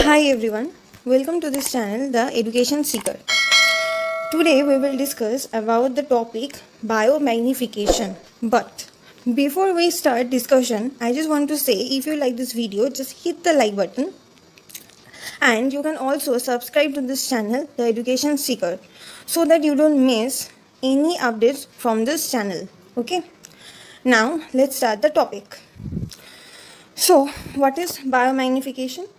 Hi everyone, welcome to this channel, The Education Seeker. Today we will discuss about the topic biomagnification. But before we start discussion, I just want to say if you like this video, just hit the like button. And you can also subscribe to this channel, The Education Seeker, so that you don't miss any updates from this channel. Okay? Now let's start the topic. So, what is biomagnification?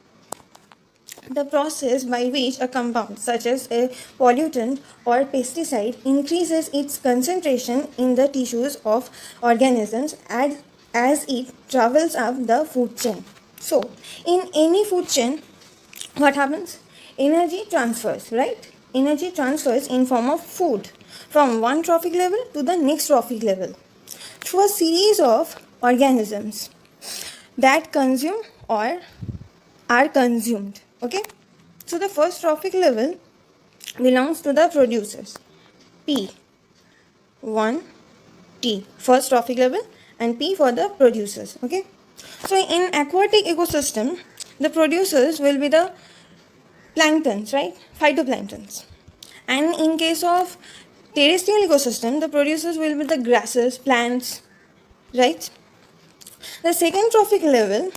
The process by which a compound such as a pollutant or pesticide increases its concentration in the tissues of organisms as it travels up the food chain. So, in any food chain, what happens? Energy transfers, right? Energy transfers in form of food from one trophic level to the next trophic level through a series of organisms that consume or are consumed. Okay, so the first trophic level belongs to the producers, P1T, first trophic level, and P for the producers. Okay, so in aquatic ecosystem the producers will be the planktons, right? Phytoplanktons. And in case of terrestrial ecosystem the producers will be the grasses, plants, right? The second trophic level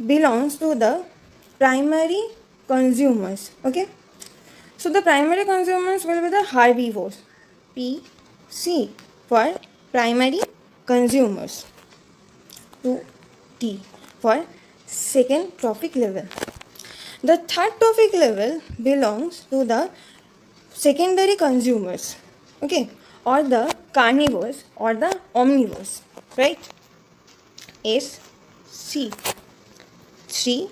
belongs to the primary consumers. Okay, so the primary consumers will be the herbivores, PC for primary consumers, 2T for second trophic level. The third trophic level belongs to the secondary consumers, okay, or the carnivores or the omnivores, right? SC, 3T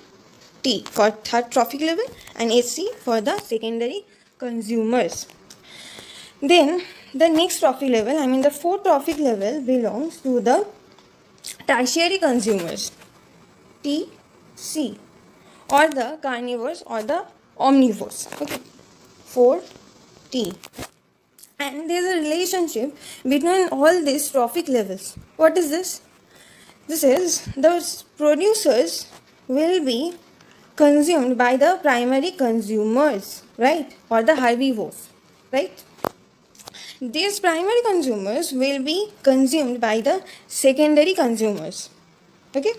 for third trophic level and SC for the secondary consumers. Then the next trophic level, the fourth trophic level belongs to the tertiary consumers, TC, or the carnivores or the omnivores. Okay, 4T. And there is a relationship between all these trophic levels. What is this? This is the producers will be consumed by the primary consumers, right? Or the herbivores, right? These primary consumers will be consumed by the secondary consumers, okay?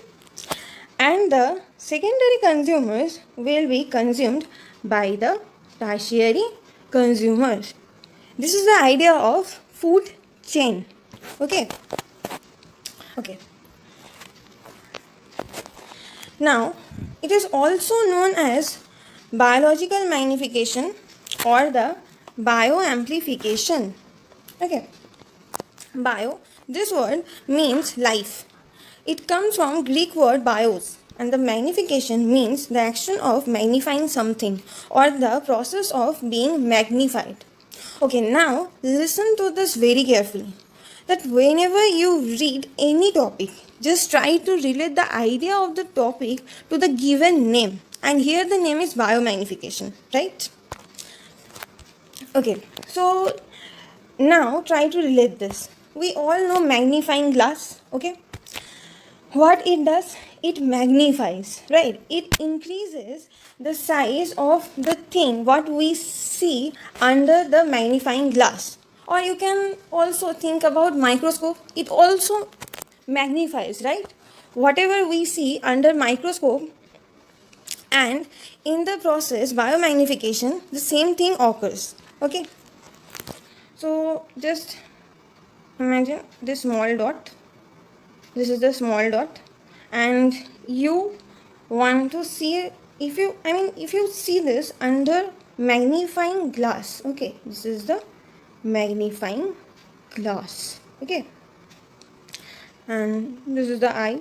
And the secondary consumers will be consumed by the tertiary consumers. This is the idea of food chain, okay? Okay. Now, it is also known as biological magnification or the bioamplification. Okay. Bio, this word means life. It comes from Greek word bios, and the magnification means the action of magnifying something or the process of being magnified. Okay, now listen to this very carefully. That whenever you read any topic, just try to relate the idea of the topic to the given name. And here the name is biomagnification, right? Okay, so now try to relate this. We all know magnifying glass, okay? What it does, it magnifies, right? It increases the size of the thing what we see under the magnifying glass. Or you can also think about microscope. It also magnifies, right? Whatever we see under microscope, and in the process biomagnification the same thing occurs. Okay, so just imagine this small dot. This is the small dot, and you want to see, if you see this under magnifying glass. Okay, this is the magnifying glass. Okay, and this is the eye.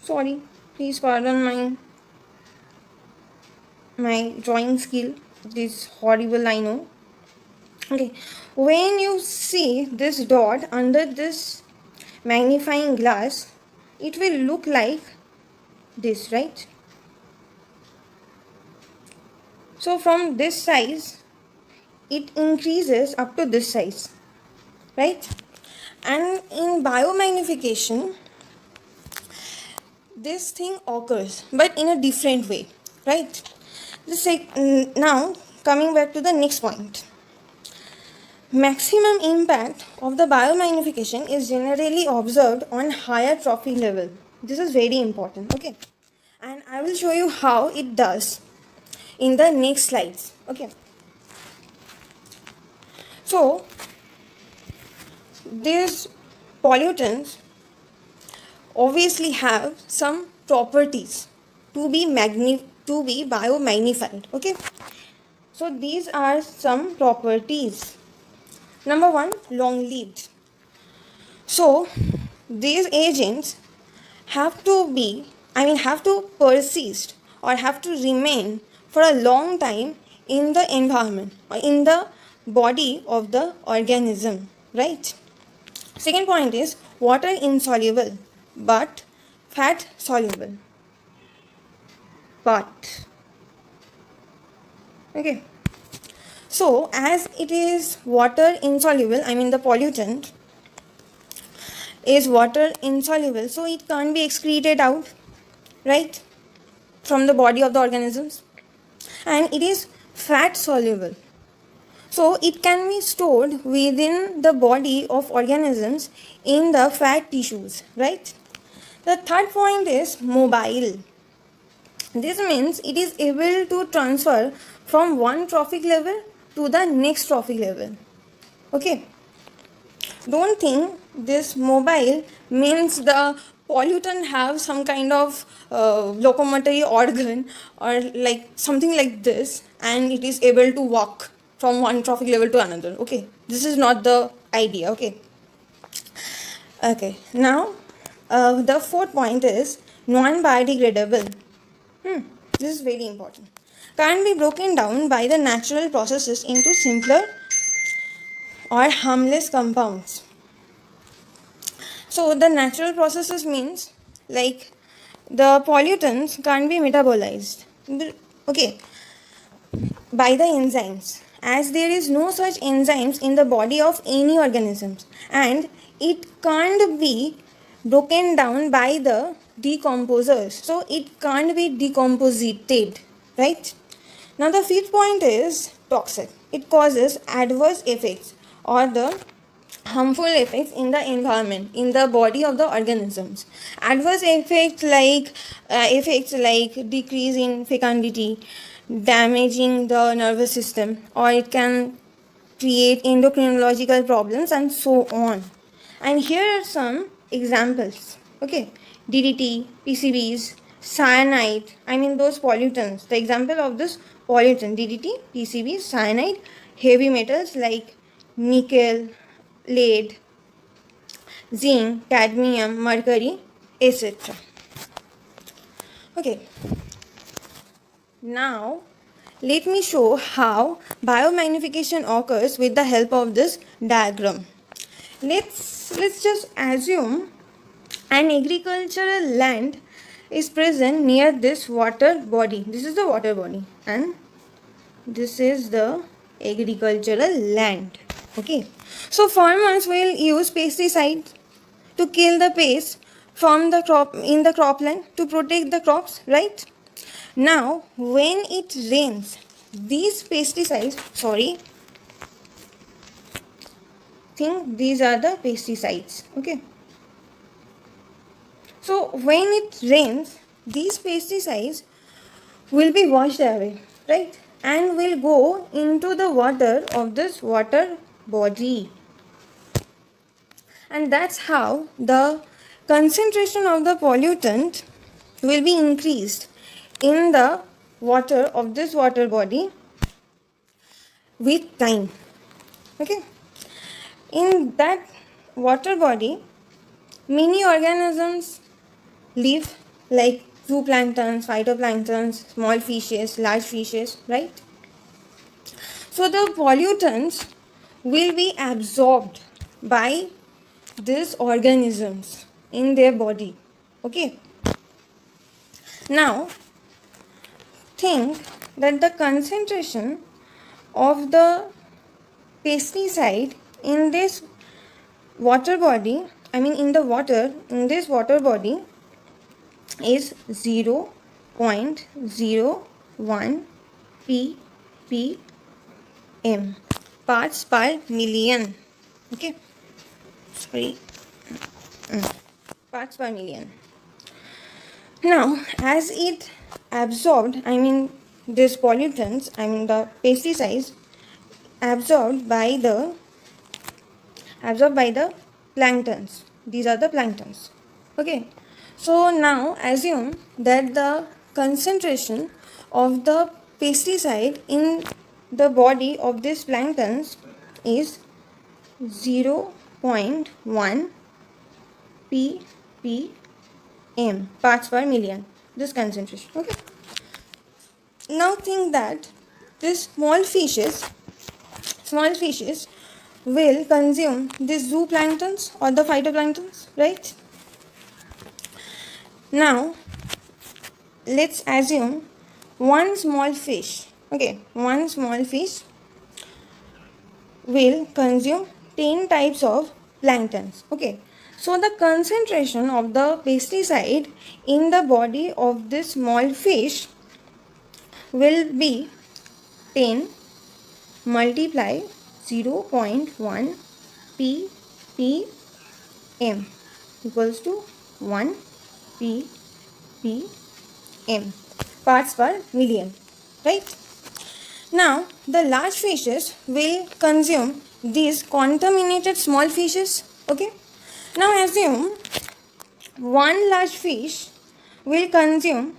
Sorry, please pardon my drawing skill. It is horrible, I know. Okay, when you see this dot under this magnifying glass, it will look like this, right? So from this size it increases up to this size, right? And in biomagnification this thing occurs, but in a different way, right? Now, coming back to the next point. Maximum impact of the biomagnification is generally observed on higher trophic level. This is very important, okay? And I will show you how it does in the next slides, okay? So, these pollutants obviously have some properties to be biomagnified, okay? So these are some properties. Number one, long lived. So these agents have to persist or have to remain for a long time in the environment or in the body of the organism, right? Second point is water insoluble but fat soluble. But okay, so as it is water insoluble, the pollutant is water insoluble, so it can't be excreted out, right, from the body of the organisms. And it is fat soluble, so it can be stored within the body of organisms in the fat tissues, right? The third point is mobile. This means it is able to transfer from one trophic level to the next trophic level, okay? Don't think this mobile means the pollutant have some kind of locomotory organ or like something like this, and it is able to walk from one trophic level to another, okay? This is not the idea, okay? Okay, now the fourth point is non-biodegradable. This is very important. Can't be broken down by the natural processes into simpler or harmless compounds. So the natural processes means like the pollutants can't be metabolized, okay, by the enzymes, as there is no such enzymes in the body of any organisms, and it can't be broken down by the decomposers, so it can't be decomposited, right? Now the fifth point is toxic. It causes adverse effects or the harmful effects in the environment, in the body of the organisms. Adverse effects like decrease in fecundity, damaging the nervous system, or it can create endocrinological problems and so on. And here are some examples, okay? DDT, PCBs, cyanide, those pollutants. The example of this pollutant, DDT, PCBs, cyanide, heavy metals like nickel, lead, zinc, cadmium, mercury, etc. Okay, now let me show how biomagnification occurs with the help of this diagram. Let's just assume an agricultural land is present near this water body. This is the water body and this is the agricultural land, okay? So farmers will use pesticides to kill the pests from the crop in the cropland to protect the crops, right? Now when it rains, these pesticides, these are the pesticides, okay? So when it rains, these pesticides will be washed away, right, and will go into the water of this water body, and that's how the concentration of the pollutant will be increased in the water of this water body with time, okay? In that water body, many organisms live, like zooplanktons, phytoplanktons, small fishes, large fishes, right? So the pollutants will be absorbed by these organisms in their body, okay? Now think that the concentration of the pesticide in this water body, in this water body, is 0.01 ppm, parts per million. Okay, sorry, parts per million. Now, as it absorbed, this pollutants, the pesticides absorbed by the planktons. These are the planktons. Okay. So now assume that the concentration of the pesticide in the body of these planktons is 0.1 ppm, parts per million. This concentration. Okay. Now think that these small fishes will consume these zooplanktons or the phytoplanktons, right? Now let's assume one small fish will consume 10 types of planktons. Okay, so the concentration of the pesticide in the body of this small fish will be 10 multiply 0.1 ppm equals to 1 ppm, parts per million, right? Now the large fishes will consume these contaminated small fishes. Okay, now assume one large fish will consume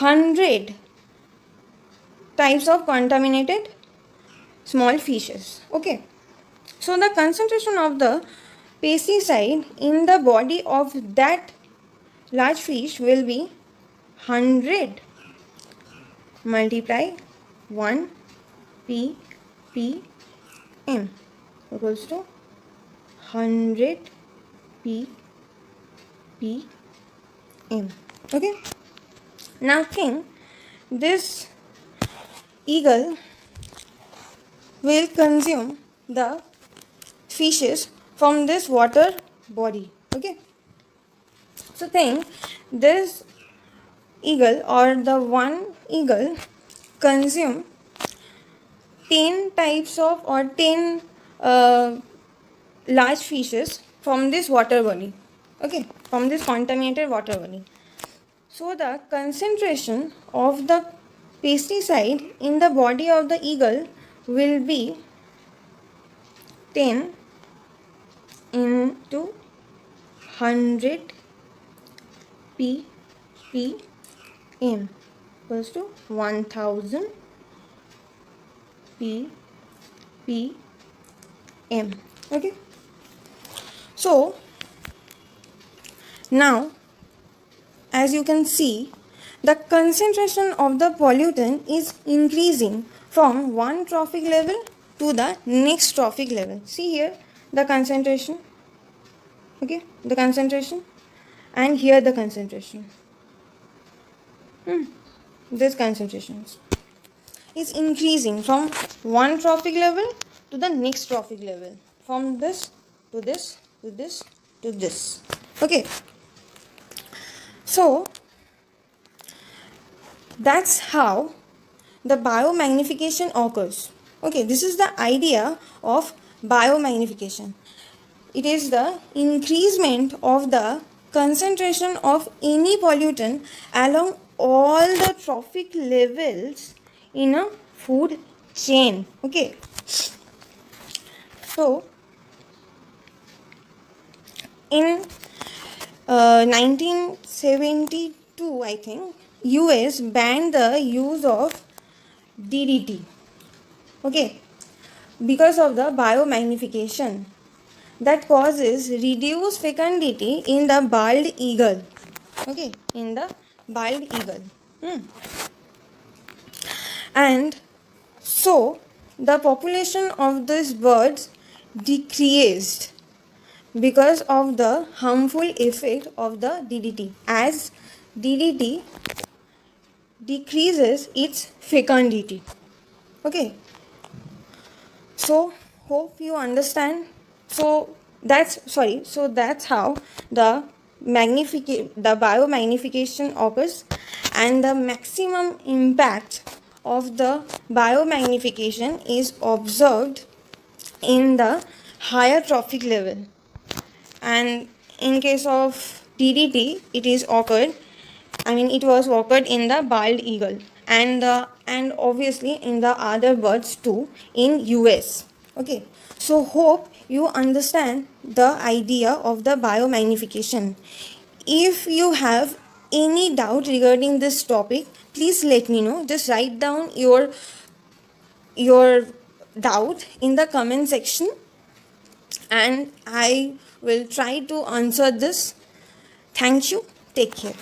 100 types of contaminated small fishes. Okay, so the concentration of the pesticide in the body of that large fish will be 100 multiply 1 ppm equals to 100 ppm. Okay, now think this eagle will consume the fishes from this water body. Okay, so think this eagle or the one eagle consume 10 types of or 10 large fishes from this water body. Okay, from this contaminated water body. So the concentration of the pesticide in the body of the eagle will be 10 into 100 ppm equals to 1000 ppm. Okay, so now as you can see, the concentration of the pollutant is increasing from one trophic level to the next trophic level. See here the concentration. Okay, the concentration, and here the concentration. This concentration is increasing from one trophic level to the next trophic level, from this to this to this to this. Okay, so that's how the biomagnification occurs. Okay, this is the idea of biomagnification. It is the increasement of the concentration of any pollutant along all the trophic levels in a food chain. Okay, so in 1972, I think, US banned the use of DDT. Okay, because of the biomagnification that causes reduced fecundity in the bald eagle. Okay, in the bald eagle. And so the population of these birds decreased because of the harmful effect of the DDT, as DDT decreases its fecundity. Okay, so hope you understand. So that's how the the biomagnification occurs, and the maximum impact of the biomagnification is observed in the higher trophic level. And in case of DDT, it was occurred in the bald eagle, and obviously in the other birds too in US. Okay, so hope you understand the idea of the biomagnification. If you have any doubt regarding this topic, please let me know. Just write down your doubt in the comment section, and I will try to answer this. Thank you. Take care.